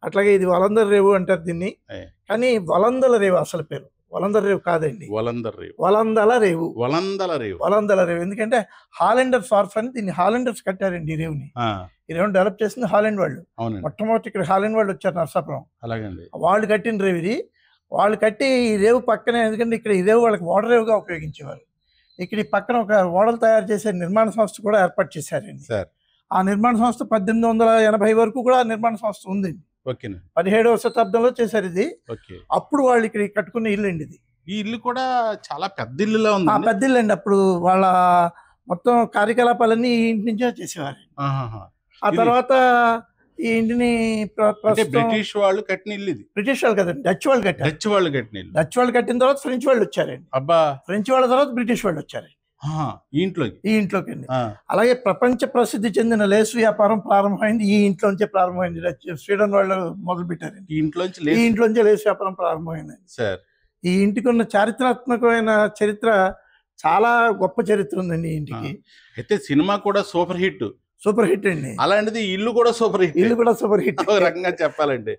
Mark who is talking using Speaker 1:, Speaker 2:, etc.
Speaker 1: అట్లాగే ఇది వలందర్ రేవు అంటారు దీన్ని. కానీ వలందల రేవు అసలు పేరు. వలందర్ రేవు కాదండి. వలందల రేవు. వలందల రేవు. ఎందుకంటే హాలెండర్స్ వార్ఫ్ అని దీన్ని హాలెండర్స్ కట్టారండి ఈ రేవుని. ఈ రేవుని డెవలప్ చేసింది హాలెండ్ వాళ్ళు. మొట్టమొదటి ఇక్కడ హాలెండ్ వాళ్ళు వచ్చారు నర్సాపురం. వాళ్ళు కట్టిన రేవు ఇది. వాళ్ళు కట్టి ఈ రేవు పక్కనే, ఎందుకంటే ఇక్కడ ఈ రేవు వాళ్ళకి ఓడ రేవుగా ఉపయోగించేవారు. ఇక్కడ ఈ పక్కన ఒక ఓడలు తయారు చేసే నిర్మాణ సంస్థ కూడా ఏర్పాటు చేశారండి. ఆ నిర్మాణ సంస్థ 1880 వరకు కూడా నిర్మాణ సంస్థ ఉంది. 17వ శతాబ్దంలో చేశారు ఇది. అప్పుడు వాళ్ళు ఇక్కడ కట్టుకున్న ఇల్లు అండి ఇది.
Speaker 2: ఈ ఇల్లు కూడా చాలా పెద్ద ఇల్లులా ఉంది.
Speaker 1: పెద్ద ఇల్లు అండి. అప్పుడు వాళ్ళ మొత్తం కార్యకలాపాలన్నీ ఈ ఇంటి నుంచే చేసేవారు. ఆ తర్వాత ఈ ఇంటిని
Speaker 2: బ్రిటిష్ వాళ్ళు కట్టిన ఇల్లు ఇది.
Speaker 1: బ్రిటిష్ వాళ్ళు కదండి, డచ్ వాళ్ళు కట్టారు. డచ్ వాళ్ళు కట్టిన తర్వాత ఫ్రెంచ్ వాళ్ళు వచ్చారండి. ఫ్రెంచ్ వాళ్ళ తర్వాత బ్రిటిష్ వాళ్ళు వచ్చారండి ఈ ఇంట్లోకి అండి. అలాగే ప్రపంచ ప్రసిద్ధి చెందిన లేసు వ్యాపారం ప్రారంభమైంది ఈ ఇంట్లోంచే ప్రారంభమైంది. స్వీడన్ వాళ్ళు మొదలు పెట్టారండి. ఈ ఇంట్లోంచే లేసు వ్యాపారం ప్రారంభమైంది. ఈ ఇంటికి ఉన్న చారిత్రాత్మకమైన చరిత్ర, చాలా గొప్ప చరిత్ర ఉందండి ఈ ఇంటికి.
Speaker 2: అయితే సినిమా కూడా సూపర్ హిట్
Speaker 1: అండి.
Speaker 2: అలాంటిది ఇల్లు కూడా సూపర్ హిట్.
Speaker 1: ఇల్లు కూడా సూపర్ హిట్
Speaker 2: రకంగా చెప్పాలంటే.